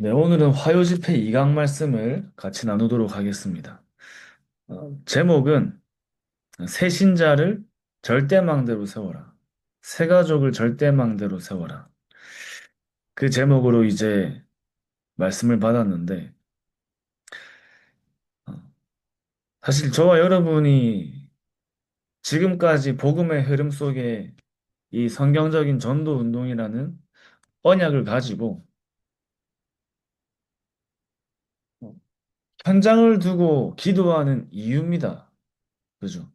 네, 오늘은 화요집회 2강 말씀을 같이 나누도록 하겠습니다. 제목은 새신자를 절대망대로 세워라. 새가족을 절대망대로 세워라. 그 제목으로 이제 말씀을 받았는데, 어, 사실 저와 여러분이 지금까지 복음의 흐름 속에 이 성경적인 전도 운동이라는 언약을 가지고 어, 현장을 두고 기도하는 이유입니다. 그죠?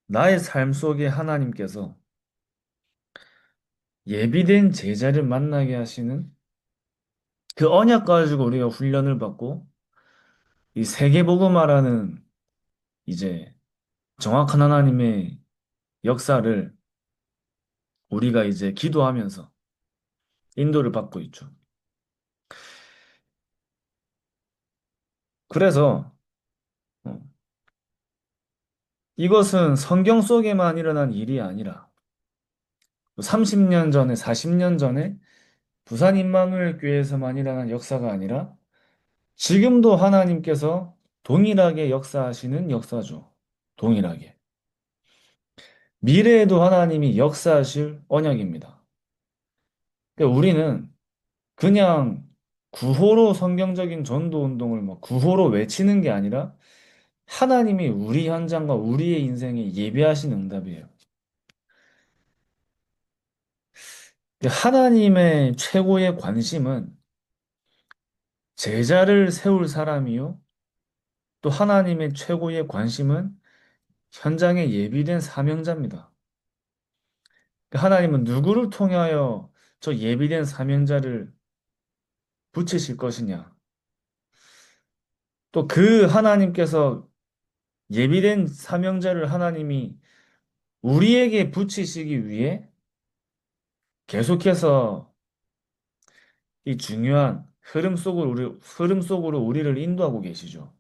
나의 삶 속에 하나님께서 예비된 제자를 만나게 하시는 그 언약 가지고 우리가 훈련을 받고 이 세계복음화라는 이제 정확한 하나님의 역사를 우리가 이제 기도하면서 인도를 받고 있죠. 그래서 어, 이것은 성경 속에만 일어난 일이 아니라 30년 전에, 40년 전에 부산 임마누엘 교회에서만 일어난 역사가 아니라 지금도 하나님께서 동일하게 역사하시는 역사죠. 동일하게. 미래에도 하나님이 역사하실 언약입니다. 그러니까 우리는 그냥 구호로 성경적인 전도 운동을 막 구호로 외치는 게 아니라 하나님이 우리 현장과 우리의 인생에 예비하신 응답이에요. 하나님의 최고의 관심은 제자를 세울 사람이요. 또 하나님의 최고의 관심은 현장에 예비된 사명자입니다. 하나님은 누구를 통하여 저 예비된 사명자를 붙이실 것이냐. 또 그 하나님께서 예비된 사명자를 하나님이 우리에게 붙이시기 위해 계속해서 이 중요한 흐름 속으로 우리를 인도하고 계시죠.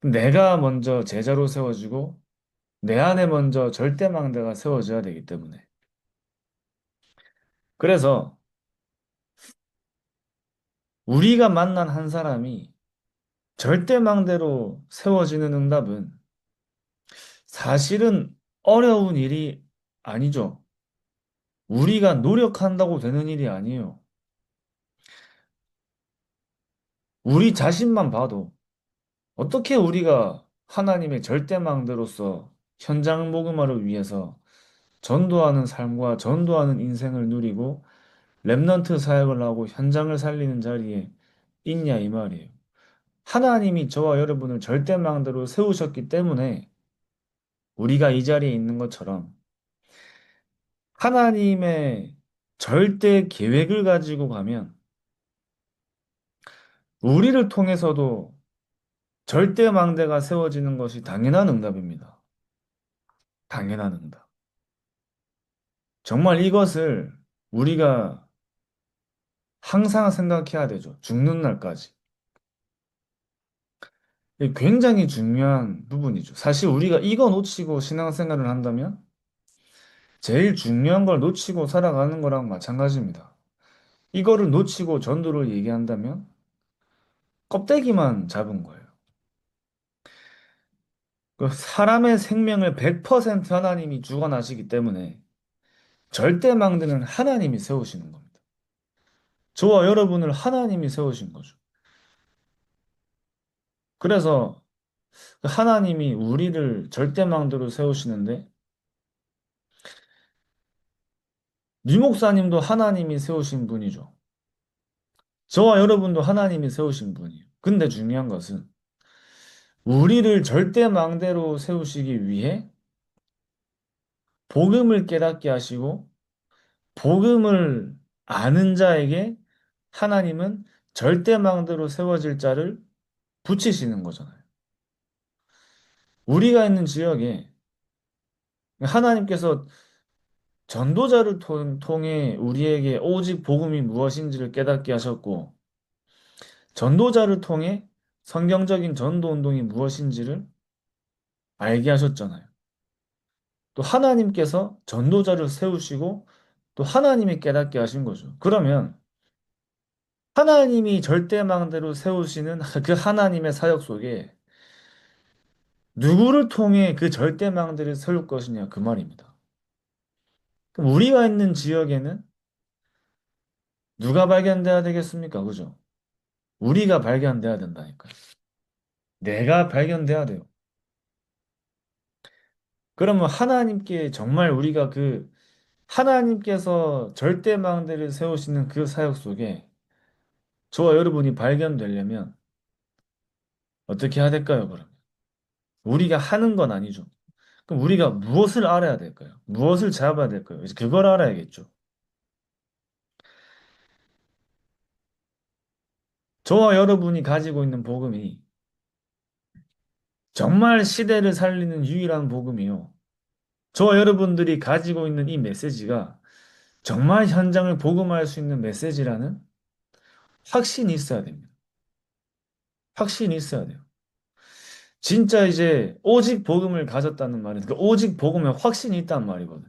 내가 먼저 제자로 세워지고 내 안에 먼저 절대망대가 세워져야 되기 때문에. 그래서 우리가 만난 한 사람이 절대망대로 세워지는 응답은 사실은 어려운 일이 아니죠. 우리가 노력한다고 되는 일이 아니에요. 우리 자신만 봐도 어떻게 우리가 하나님의 절대망대로서 현장 복음화를 위해서 전도하는 삶과 전도하는 인생을 누리고 렘넌트 사역을 하고 현장을 살리는 자리에 있냐 이 말이에요. 하나님이 저와 여러분을 절대망대로 세우셨기 때문에 우리가 이 자리에 있는 것처럼 하나님의 절대 계획을 가지고 가면 우리를 통해서도 절대망대가 세워지는 것이 당연한 응답입니다. 당연한 응답. 정말 이것을 우리가 항상 생각해야 되죠. 죽는 날까지. 이게 굉장히 중요한 부분이죠. 사실 우리가 이거 놓치고 신앙생활을 한다면 제일 중요한 걸 놓치고 살아가는 거랑 마찬가지입니다. 이거를 놓치고 전도를 얘기한다면 껍데기만 잡은 거예요. 그 사람의 생명을 100% 하나님이 주관하시기 때문에 절대 망대는 하나님이 세우시는 겁니다. 저와 여러분을 하나님이 세우신 거죠. 그래서 하나님이 우리를 절대망대로 세우시는데 류 목사님도 하나님이 세우신 분이죠. 저와 여러분도 하나님이 세우신 분이에요. 근데 중요한 것은 우리를 절대망대로 세우시기 위해 복음을 깨닫게 하시고 복음을 아는 자에게 하나님은 절대망대로 세워질 자를 붙이시는 거잖아요. 우리가 있는 지역에 하나님께서 전도자를 통해 우리에게 오직 복음이 무엇인지를 깨닫게 하셨고, 전도자를 통해 성경적인 전도 운동이 무엇인지를 알게 하셨잖아요. 또 하나님께서 전도자를 세우시고 또 하나님이 깨닫게 하신 거죠. 그러면 하나님이 절대망대로 세우시는 그 하나님의 사역 속에 누구를 통해 그 절대망대를 세울 것이냐 그 말입니다. 그럼 우리가 있는 지역에는 누가 발견돼야 되겠습니까? 그죠? 우리가 발견돼야 된다니까요. 내가 발견돼야 돼요. 그러면 하나님께 정말 우리가 그 하나님께서 절대망대를 세우시는 그 사역 속에 저와 여러분이 발견되려면 어떻게 해야 될까요, 그럼? 우리가 하는 건 아니죠. 그럼 우리가 무엇을 알아야 될까요? 무엇을 잡아야 될까요? 이제 그걸 알아야겠죠. 저와 여러분이 가지고 있는 복음이 정말 시대를 살리는 유일한 복음이요. 저와 여러분들이 가지고 있는 이 메시지가 정말 현장을 복음할 수 있는 메시지라는 확신이 있어야 됩니다. 확신이 있어야 돼요. 진짜 이제 오직 복음을 가졌다는 말은 그 오직 복음에 확신이 있단 말이거든.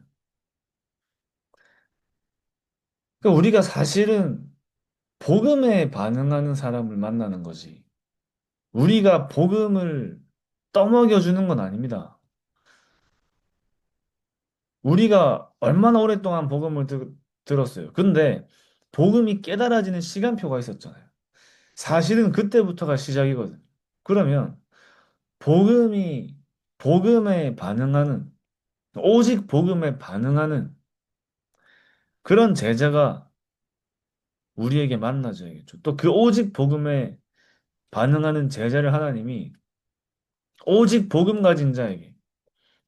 그러니까 우리가 사실은 복음에 반응하는 사람을 만나는 거지. 우리가 복음을 떠먹여 주는 건 아닙니다. 우리가 얼마나 오랫동안 복음을 들었어요. 근데 복음이 깨달아지는 시간표가 있었잖아요. 사실은 그때부터가 시작이거든. 그러면 복음이 복음에 반응하는 오직 복음에 반응하는 그런 제자가 우리에게 만나줘야겠죠. 또 그 오직 복음에 반응하는 제자를 하나님이 오직 복음 가진 자에게,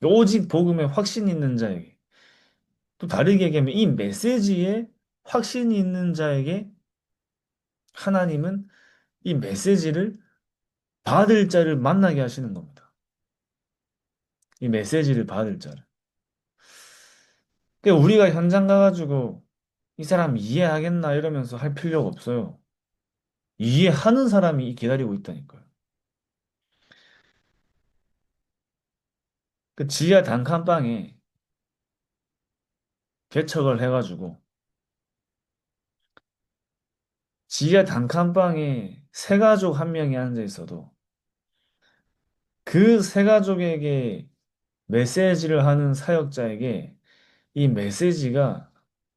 오직 복음에 확신 있는 자에게, 또 다르게 얘기하면 이 메시지에 확신이 있는 자에게 하나님은 이 메시지를 받을 자를 만나게 하시는 겁니다. 이 메시지를 받을 자를. 그러니까 우리가 현장 가가지고 이 사람 이해하겠나 이러면서 할 필요가 없어요. 이해하는 사람이 기다리고 있다니까요. 그 지하 단칸방에 개척을 해가지고 지하 단칸방에 세 가족 한 명이 앉아 있어도 그 세 가족에게 메시지를 하는 사역자에게 이 메시지가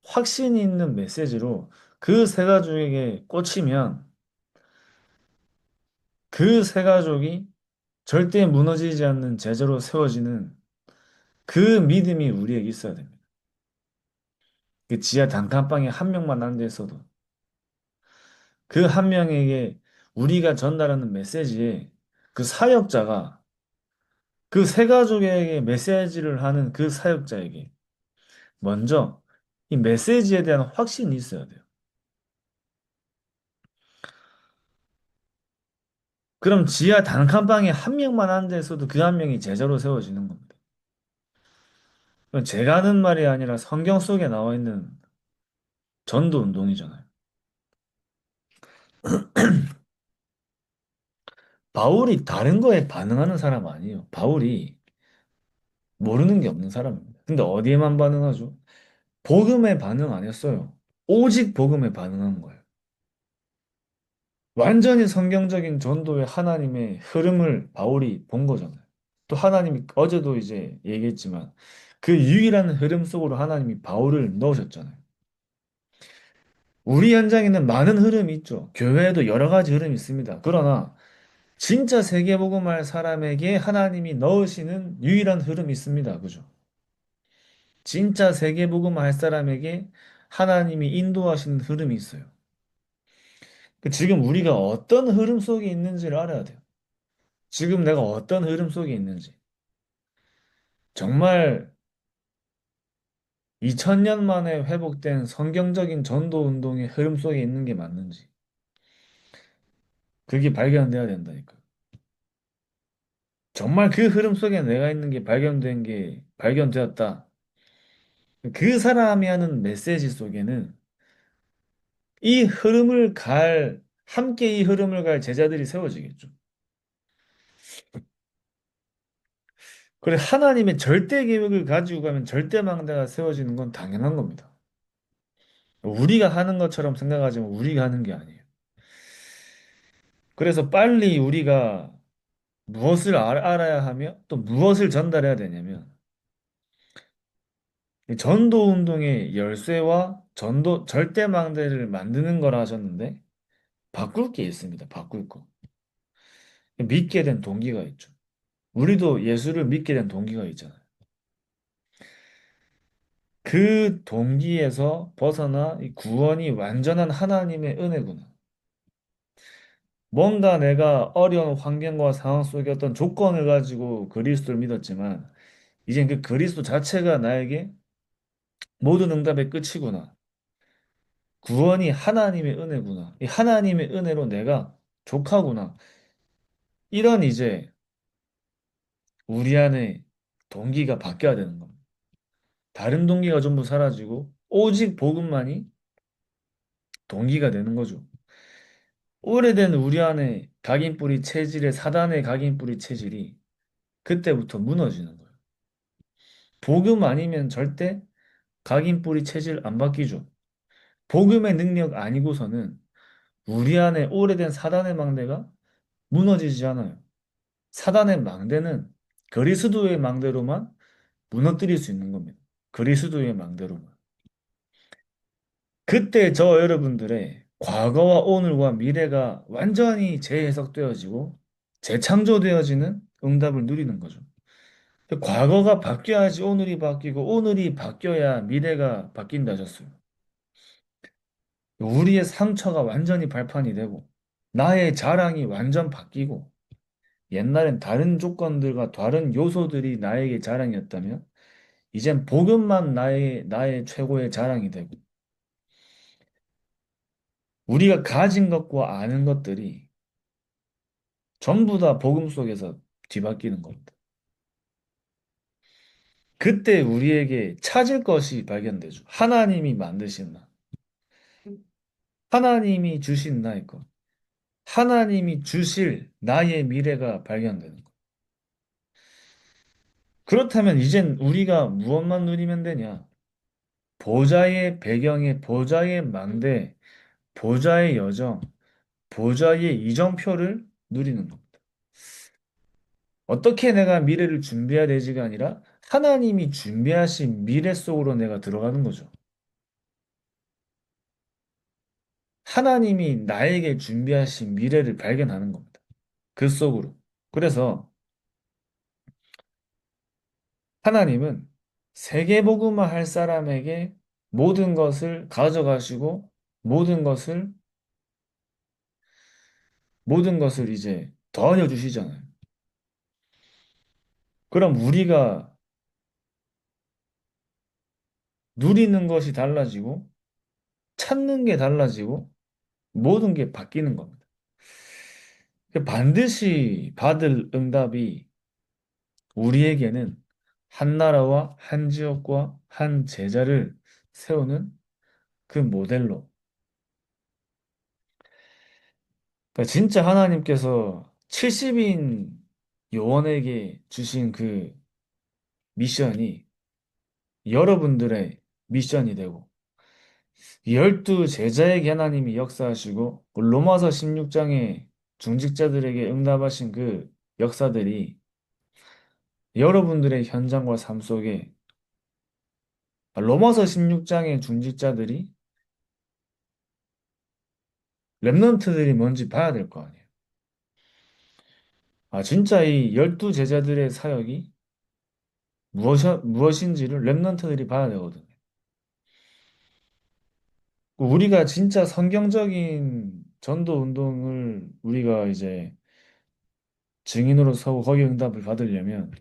확신이 있는 메시지로 그 세 가족에게 꽂히면 그 세 가족이 절대 무너지지 않는 제자로 세워지는 그 믿음이 우리에게 있어야 됩니다. 그 지하 단칸방에 한 명만 앉아 있어도 그 한 명에게 우리가 전달하는 메시지에 그 사역자가 그 세 가족에게 메시지를 하는 그 사역자에게 먼저 이 메시지에 대한 확신이 있어야 돼요. 그럼 지하 단칸방에 한 명만 앉아 있어도 그 한 명이 제자로 세워지는 겁니다. 그건 제가 하는 말이 아니라 성경 속에 나와 있는 전도 운동이잖아요. 바울이 다른 거에 반응하는 사람 아니에요. 바울이 모르는 게 없는 사람입니다. 근데 어디에만 반응하죠? 복음에 반응 안 했어요. 오직 복음에 반응한 거예요. 완전히 성경적인 전도의 하나님의 흐름을 바울이 본 거잖아요. 또 하나님이 어제도 이제 얘기했지만 그 유일한 흐름 속으로 하나님이 바울을 넣으셨잖아요. 우리 현장에는 많은 흐름이 있죠. 교회에도 여러 가지 흐름이 있습니다. 그러나 진짜 세계복음할 사람에게 하나님이 넣으시는 유일한 흐름이 있습니다. 그죠? 진짜 세계복음할 사람에게 하나님이 인도하시는 흐름이 있어요. 지금 우리가 어떤 흐름 속에 있는지를 알아야 돼요. 지금 내가 어떤 흐름 속에 있는지. 정말 2000년 만에 회복된 성경적인 전도 운동의 흐름 속에 있는 게 맞는지. 그게 발견돼야 된다니까. 정말 그 흐름 속에 내가 있는 게 발견되었다. 그 사람이 하는 메시지 속에는 함께 이 흐름을 갈 제자들이 세워지겠죠. 그래, 하나님의 절대 계획을 가지고 가면 절대 망대가 세워지는 건 당연한 겁니다. 우리가 하는 것처럼 생각하지만 우리가 하는 게 아니에요. 그래서 빨리 우리가 무엇을 알아야 하며 또 무엇을 전달해야 되냐면 이 전도 운동의 열쇠와 전도 절대망대를 만드는 거라 하셨는데 바꿀 게 있습니다. 바꿀 거. 믿게 된 동기가 있죠. 우리도 예수를 믿게 된 동기가 있잖아요. 그 동기에서 벗어나 이 구원이 완전한 하나님의 은혜구나. 뭔가 내가 어려운 환경과 상황 속에 어떤 조건을 가지고 그리스도를 믿었지만 이젠 그 그리스도 자체가 나에게 모든 응답의 끝이구나. 구원이 하나님의 은혜구나. 이 하나님의 은혜로 내가 족하구나. 이런 이제 우리 안에 동기가 바뀌어야 되는 겁니다. 다른 동기가 전부 사라지고 오직 복음만이 동기가 되는 거죠. 오래된 우리 안에 각인뿌리 체질의 사단의 각인뿌리 체질이 그때부터 무너지는 거예요. 복음 아니면 절대 각인뿌리 체질 안 바뀌죠. 복음의 능력 아니고서는 우리 안에 오래된 사단의 망대가 무너지지 않아요. 사단의 망대는 그리스도의 망대로만 무너뜨릴 수 있는 겁니다. 그리스도의 망대로만. 그때 저 여러분들의 과거와 오늘과 미래가 완전히 재해석되어지고 재창조되어지는 응답을 누리는 거죠. 과거가 바뀌어야지 오늘이 바뀌고 오늘이 바뀌어야 미래가 바뀐다 하셨어요. 우리의 상처가 완전히 발판이 되고 나의 자랑이 완전 바뀌고 옛날엔 다른 조건들과 다른 요소들이 나에게 자랑이었다면 이젠 복음만 나의 최고의 자랑이 되고 우리가 가진 것과 아는 것들이 전부 다 복음 속에서 뒤바뀌는 겁니다. 그때 우리에게 찾을 것이 발견되죠. 하나님이 만드신 나, 하나님이 주신 나의 것, 하나님이 주실 나의 미래가 발견되는 것. 그렇다면 이젠 우리가 무엇만 누리면 되냐? 보좌의 배경에 보좌의 망대, 보좌의 여정, 보좌의 이정표를 누리는 겁니다. 어떻게 내가 미래를 준비해야 되지가 아니라 하나님이 준비하신 미래 속으로 내가 들어가는 거죠. 하나님이 나에게 준비하신 미래를 발견하는 겁니다. 그 속으로. 그래서 하나님은 세계복음화 할 사람에게 모든 것을 가져가시고 모든 것을 이제 더하여 주시잖아요. 그럼 우리가 누리는 것이 달라지고 찾는 게 달라지고 모든 게 바뀌는 겁니다. 반드시 받을 응답이 우리에게는 한 나라와 한 지역과 한 제자를 세우는 그 모델로. 그러니까 진짜 하나님께서 70인 요원에게 주신 그 미션이 여러분들의 미션이 되고, 12 제자에게 하나님이 역사하시고, 그 로마서 16장에 중직자들에게 응답하신 그 역사들이 여러분들의 현장과 삶 속에 로마서 16장의 중직자들이 랩런트들이 뭔지 봐야 될 거 아니에요. 아, 진짜 이 12 제자들의 사역이 무엇인지를 랩런트들이 봐야 되거든요. 우리가 진짜 성경적인 전도 운동을 우리가 이제 증인으로 서고 거기에 응답을 받으려면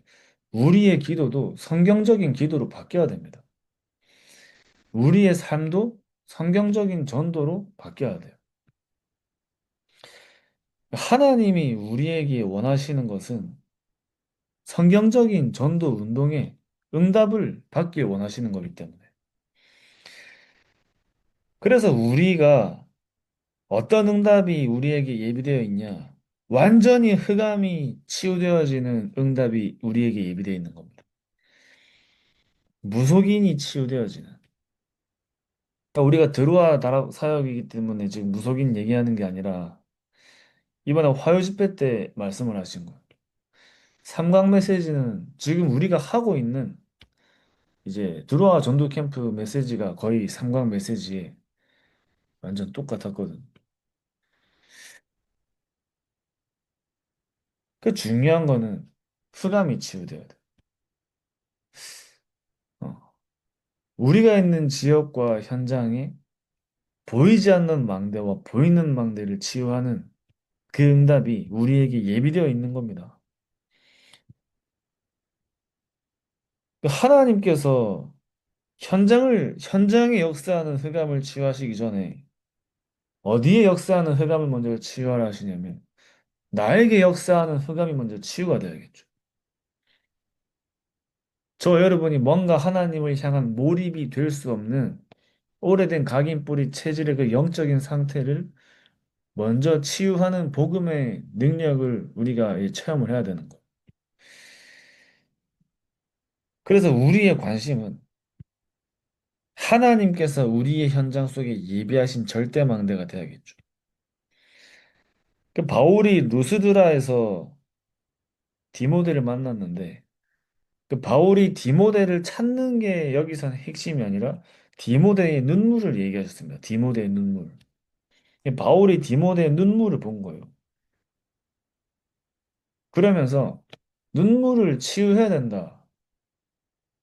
우리의 기도도 성경적인 기도로 바뀌어야 됩니다. 우리의 삶도 성경적인 전도로 바뀌어야 돼요. 하나님이 우리에게 원하시는 것은 성경적인 전도 운동에 응답을 받길 원하시는 거기 때문에. 그래서 우리가 어떤 응답이 우리에게 예비되어 있냐? 완전히 흑암이 치유되어지는 응답이 우리에게 예비되어 있는 겁니다. 무속인이 치유되어지는. 그러니까 우리가 드루아 사역이기 때문에 지금 무속인 얘기하는 게 아니라 이번에 화요 집회 때 말씀을 하신 거예요. 삼각 메시지는 지금 우리가 하고 있는 이제 들어와 전도 캠프 메시지가 거의 삼각 메시지에 완전 똑같았거든. 그 중요한 거는 흑암이 치유돼야 돼. 어. 우리가 있는 지역과 현장에 보이지 않는 망대와 보이는 망대를 치유하는 그 응답이 우리에게 예비되어 있는 겁니다. 그 하나님께서 현장에 역사하는 흑암을 치유하시기 전에 어디에 역사하는 흑암을 먼저 치유하라 하시냐면 나에게 역사하는 흑암이 먼저 치유가 돼야겠죠. 저 여러분이 뭔가 하나님을 향한 몰입이 될 수 없는 오래된 각인뿌리 체질의 그 영적인 상태를 먼저 치유하는 복음의 능력을 우리가 체험을 해야 되는 거예요. 그래서 우리의 관심은 하나님께서 우리의 현장 속에 예비하신 절대망대가 돼야겠죠. 그 바울이 루스드라에서 디모데를 만났는데 그 바울이 디모데를 찾는 게 여기서는 핵심이 아니라 디모데의 눈물을 얘기하셨습니다. 디모데의 눈물. 바울이 디모데의 눈물을 본 거예요. 그러면서 눈물을 치유해야 된다.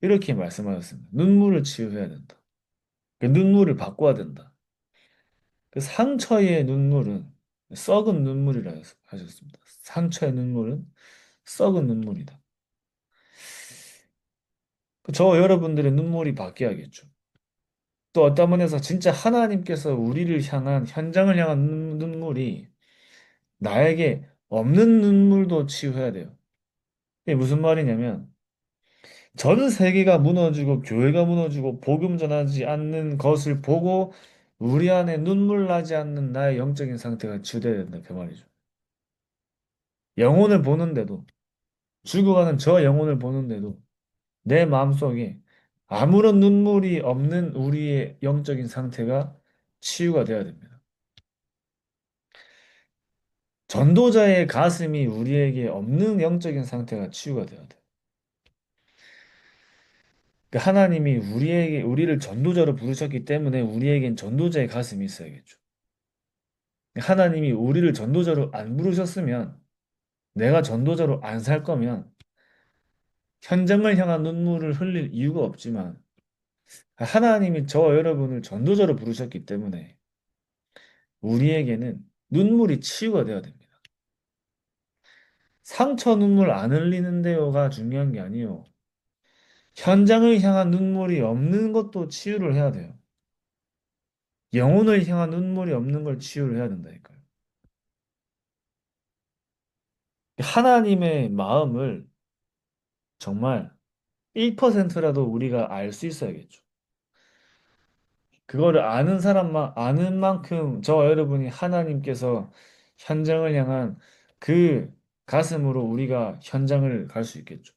이렇게 말씀하셨습니다. 눈물을 치유해야 된다. 그 눈물을 바꿔야 된다. 그 상처의 눈물은 썩은 눈물이라 하셨습니다. 상처의 눈물은 썩은 눈물이다. 저 여러분들의 눈물이 바뀌어야겠죠. 또 어떤 면에서 진짜 하나님께서 우리를 향한 현장을 향한 눈물이 나에게 없는 눈물도 치유해야 돼요. 이게 무슨 말이냐면 전 세계가 무너지고 교회가 무너지고 복음 전하지 않는 것을 보고 우리 안에 눈물 나지 않는 나의 영적인 상태가 치유돼야 된다 그 말이죠. 영혼을 보는데도 죽어가는 저 영혼을 보는데도 내 마음속에 아무런 눈물이 없는 우리의 영적인 상태가 치유가 돼야 됩니다. 전도자의 가슴이 우리에게 없는 영적인 상태가 치유가 돼야 돼요. 그 하나님이 우리를 전도자로 부르셨기 때문에 우리에겐 전도자의 가슴이 있어야겠죠. 하나님이 우리를 전도자로 안 부르셨으면 내가 전도자로 안 살 거면 현장을 향한 눈물을 흘릴 이유가 없지만 하나님이 저 여러분을 전도자로 부르셨기 때문에 우리에게는 눈물이 치유가 돼야 됩니다. 상처 눈물 안 흘리는데요가 중요한 게 아니에요. 현장을 향한 눈물이 없는 것도 치유를 해야 돼요. 영혼을 향한 눈물이 없는 걸 치유를 해야 된다니까요. 하나님의 마음을 정말 1%라도 우리가 알 수 있어야겠죠. 그거를 아는 사람만 아는 만큼 저 여러분이 하나님께서 현장을 향한 그 가슴으로 우리가 현장을 갈 수 있겠죠.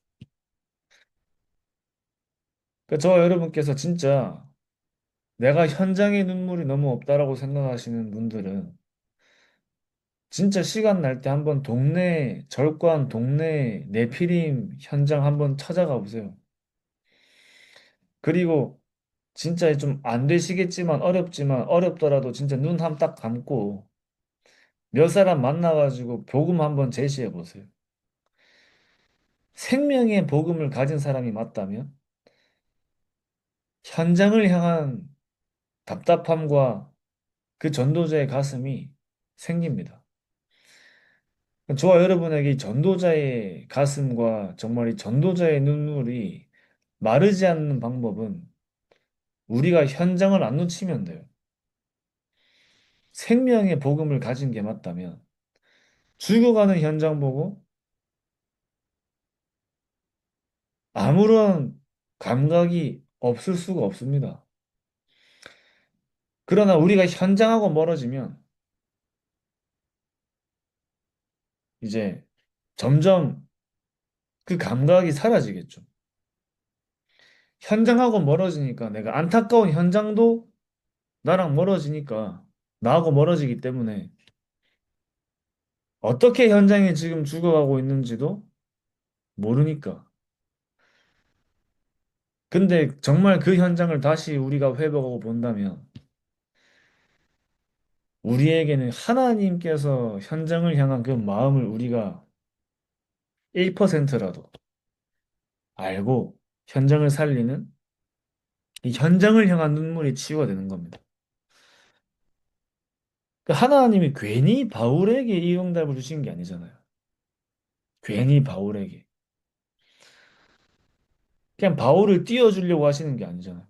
그러니까 저 여러분께서 진짜 내가 현장의 눈물이 너무 없다라고 생각하시는 분들은 진짜 시간 날 때 한번 절관 동네 내피림 현장 한번 찾아가 보세요. 그리고 진짜 좀 안 되시겠지만 어렵지만 어렵더라도 진짜 눈 한 딱 감고 몇 사람 만나가지고 복음 한번 제시해 보세요. 생명의 복음을 가진 사람이 맞다면 현장을 향한 답답함과 그 전도자의 가슴이 생깁니다. 저와 여러분에게 이 전도자의 가슴과 정말 이 전도자의 눈물이 마르지 않는 방법은 우리가 현장을 안 놓치면 돼요. 생명의 복음을 가진 게 맞다면 죽어가는 현장 보고 아무런 감각이 없을 수가 없습니다. 그러나 우리가 현장하고 멀어지면 이제 점점 그 감각이 사라지겠죠. 현장하고 멀어지니까 내가 안타까운 현장도 나랑 멀어지니까 나하고 멀어지기 때문에 어떻게 현장이 지금 죽어가고 있는지도 모르니까. 근데 정말 그 현장을 다시 우리가 회복하고 본다면 우리에게는 하나님께서 현장을 향한 그 마음을 우리가 1%라도 알고 현장을 살리는 이 현장을 향한 눈물이 치유가 되는 겁니다. 그 하나님이 괜히 바울에게 이 응답을 주신 게 아니잖아요. 괜히 바울에게. 그냥 바울을 띄워주려고 하시는 게 아니잖아요.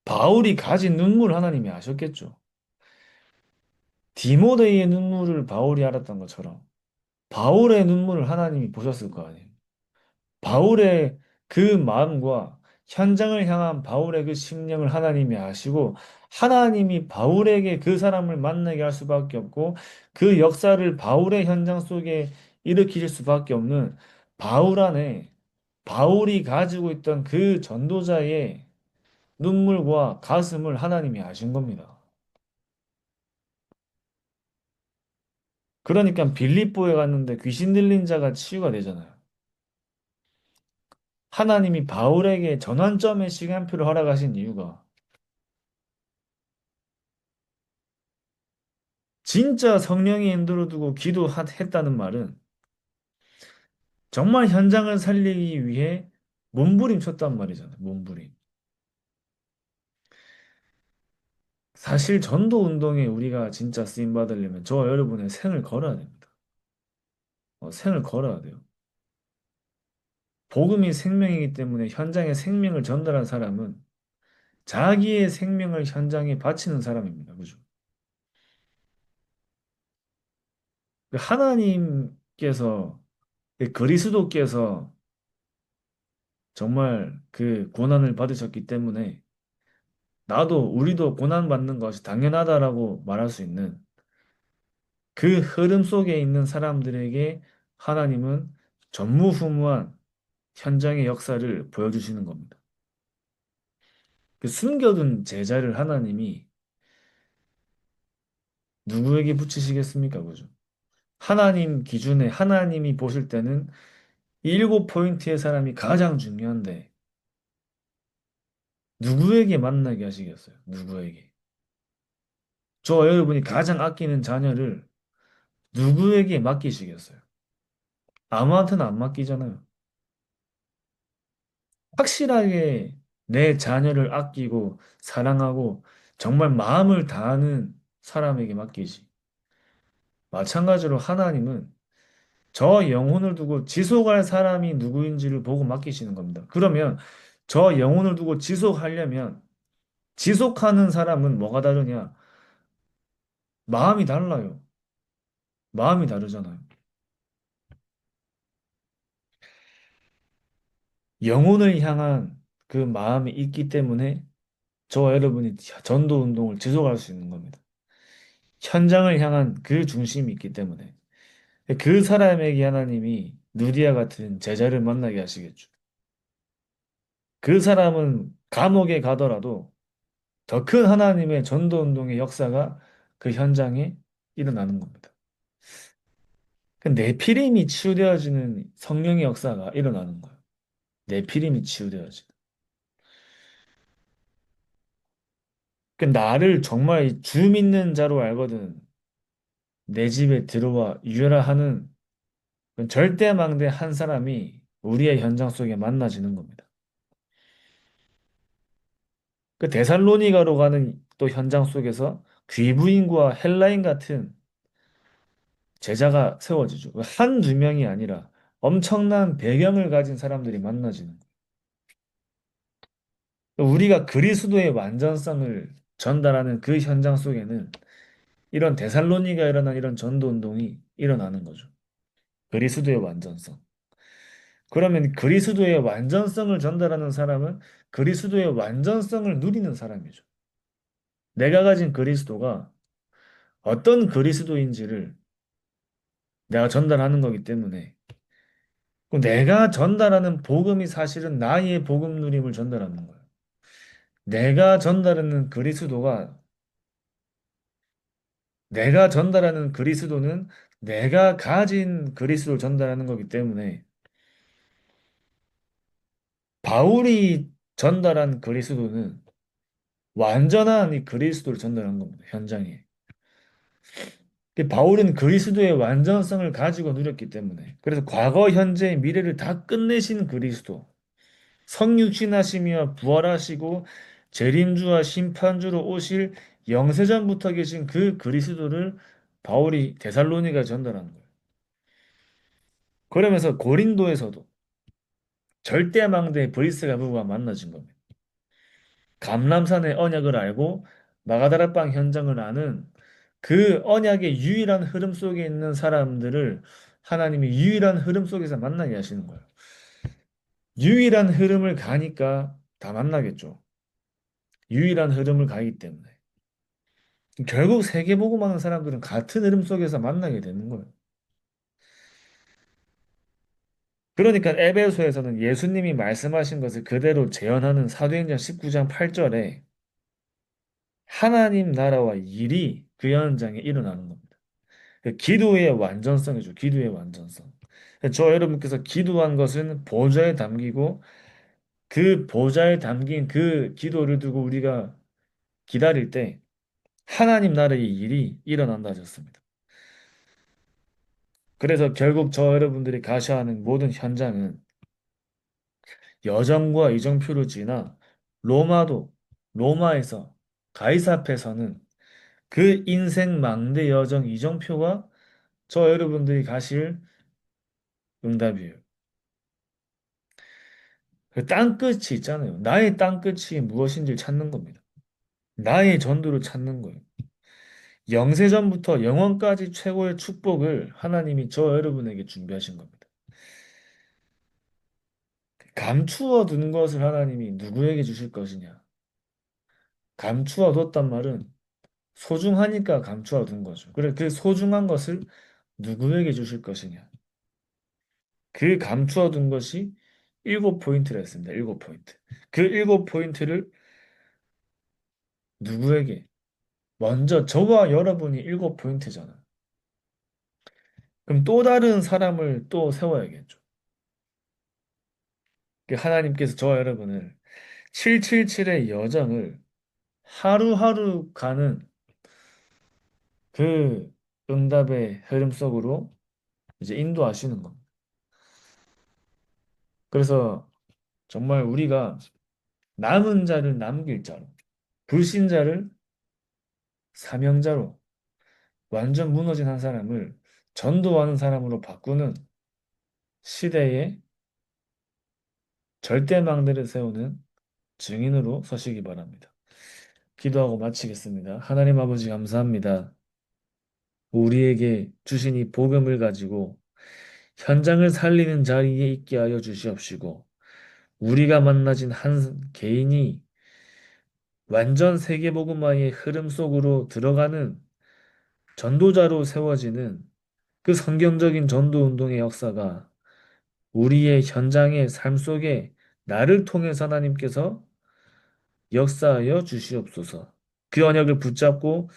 바울이 가진 눈물 하나님이 아셨겠죠. 디모데의 눈물을 바울이 알았던 것처럼 바울의 눈물을 하나님이 보셨을 거 아니에요. 바울의 그 마음과 현장을 향한 바울의 그 심령을 하나님이 아시고 하나님이 바울에게 그 사람을 만나게 할 수밖에 없고 그 역사를 바울의 현장 속에 일으키실 수밖에 없는 바울 안에 바울이 가지고 있던 그 전도자의 눈물과 가슴을 하나님이 아신 겁니다. 그러니까 빌립보에 갔는데 귀신 들린 자가 치유가 되잖아요. 하나님이 바울에게 전환점의 시간표를 허락하신 이유가 진짜 성령이 인도로 두고 기도했다는 말은 정말 현장을 살리기 위해 몸부림쳤단 말이잖아요. 몸부림. 사실 전도 운동에 우리가 진짜 쓰임 받으려면 저와 여러분의 생을 걸어야 됩니다. 생을 걸어야 돼요. 복음이 생명이기 때문에 현장에 생명을 전달한 사람은 자기의 생명을 현장에 바치는 사람입니다. 그죠? 하나님께서 그리스도께서 정말 그 고난을 받으셨기 때문에 나도 우리도 고난 받는 것이 당연하다라고 말할 수 있는 그 흐름 속에 있는 사람들에게 하나님은 전무후무한 현장의 역사를 보여주시는 겁니다. 그 숨겨둔 제자를 하나님이 누구에게 붙이시겠습니까? 그죠? 하나님 기준에 하나님이 보실 때는 일곱 포인트의 사람이 가장 중요한데 누구에게 만나게 하시겠어요? 누구에게? 저 여러분이 가장 아끼는 자녀를 누구에게 맡기시겠어요? 아무한테나 안 맡기잖아요. 확실하게 내 자녀를 아끼고 사랑하고 정말 마음을 다하는 사람에게 맡기지. 마찬가지로 하나님은 저 영혼을 두고 지속할 사람이 누구인지를 보고 맡기시는 겁니다. 그러면 저 영혼을 두고 지속하려면 지속하는 사람은 뭐가 다르냐? 마음이 달라요. 마음이 다르잖아요. 영혼을 향한 그 마음이 있기 때문에 저와 여러분이 전도 운동을 지속할 수 있는 겁니다. 현장을 향한 그 중심이 있기 때문에. 그 사람에게 하나님이 누디아 같은 제자를 만나게 하시겠죠. 그 사람은 감옥에 가더라도 더 큰 하나님의 전도 운동의 역사가 그 현장에 일어나는 겁니다. 그 네피림이 치유되어지는 성령의 역사가 일어나는 거예요. 네피림이 치유되어지는. 그 나를 정말 주 믿는 자로 알거든. 내 집에 들어와 유혈라 하는 절대망대 한 사람이 우리의 현장 속에 만나지는 겁니다. 그 데살로니가로 가는 또 현장 속에서 귀부인과 헬라인 같은 제자가 세워지죠. 한두 명이 아니라 엄청난 배경을 가진 사람들이 만나지는 거예요. 우리가 그리스도의 완전성을 전달하는 그 현장 속에는 이런 데살로니가 일어난 이런 전도 운동이 일어나는 거죠. 그리스도의 완전성. 그러면 그리스도의 완전성을 전달하는 사람은 그리스도의 완전성을 누리는 사람이죠. 내가 가진 그리스도가 어떤 그리스도인지를 내가 전달하는 거기 때문에 그럼 내가 전달하는 복음이 사실은 나의 복음 누림을 전달하는 거예요. 내가 전달하는 그리스도가 내가 전달하는 그리스도는 내가 가진 그리스도를 전달하는 거기 때문에 바울이 전달한 그리스도는 완전한 이 그리스도를 전달한 겁니다. 현장에. 바울은 그리스도의 완전성을 가지고 누렸기 때문에 그래서 과거, 현재, 미래를 다 끝내신 그리스도 성육신하시며 부활하시고 재림주와 심판주로 오실 영세전부터 계신 그 그리스도를 바울이 데살로니가에 전달한 거예요. 그러면서 고린도에서도 절대망대 브리스가 부부가 만나진 겁니다. 감람산의 언약을 알고 마가다라방 현장을 아는 그 언약의 유일한 흐름 속에 있는 사람들을 하나님이 유일한 흐름 속에서 만나게 하시는 거예요. 유일한 흐름을 가니까 다 만나겠죠. 유일한 흐름을 가기 때문에. 결국 세계복음하는 사람들은 같은 흐름 속에서 만나게 되는 거예요. 그러니까 에베소에서는 예수님이 말씀하신 것을 그대로 재현하는 사도행전 19장 8절에 하나님 나라와 일이 그 현장에 일어나는 겁니다. 그 기도의 완전성이죠. 기도의 완전성. 저 여러분께서 기도한 것은 보좌에 담기고 그 보좌에 담긴 그 기도를 두고 우리가 기다릴 때 하나님 나라의 일이 일어난다 하셨습니다. 그래서 결국 저 여러분들이 가셔야 하는 모든 현장은 여정과 이정표를 지나 로마도 로마에서 가이사 앞에서는 그 인생 망대 여정 이정표가 저 여러분들이 가실 응답이에요. 그 땅끝이 있잖아요. 나의 땅끝이 무엇인지를 찾는 겁니다. 나의 전도를 찾는 거예요. 영세전부터 영원까지 최고의 축복을 하나님이 저 여러분에게 준비하신 겁니다. 감추어 둔 것을 하나님이 누구에게 주실 것이냐? 감추어 뒀단 말은 소중하니까 감추어 둔 거죠. 그래, 그 소중한 것을 누구에게 주실 것이냐? 그 감추어 둔 것이 일곱 포인트라 했습니다. 일곱 포인트. 그 일곱 포인트를 누구에게? 먼저 저와 여러분이 일곱 포인트잖아. 그럼 또 다른 사람을 또 세워야겠죠. 그 하나님께서 저와 여러분을 777의 여정을 하루하루 가는 그 응답의 흐름 속으로 이제 인도하시는 겁니다. 그래서 정말 우리가 남은 자를 남길 자로, 불신자를 사명자로, 완전 무너진 한 사람을 전도하는 사람으로 바꾸는 시대의 절대망대를 세우는 증인으로 서시기 바랍니다. 기도하고 마치겠습니다. 하나님 아버지 감사합니다. 우리에게 주신 이 복음을 가지고 현장을 살리는 자리에 있게 하여 주시옵시고 우리가 만나진 한 개인이 완전 세계복음화의 흐름 속으로 들어가는 전도자로 세워지는 그 성경적인 전도 운동의 역사가 우리의 현장의 삶 속에 나를 통해서 하나님께서 역사하여 주시옵소서. 그 언약을 붙잡고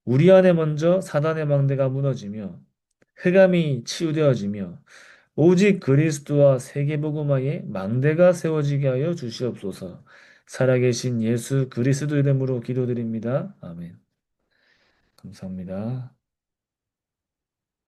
우리 안에 먼저 사단의 망대가 무너지며 흑암이 치유되어지며 오직 그리스도와 세계복음화의 망대가 세워지게 하여 주시옵소서. 살아계신 예수 그리스도 이름으로 기도드립니다. 아멘. 감사합니다.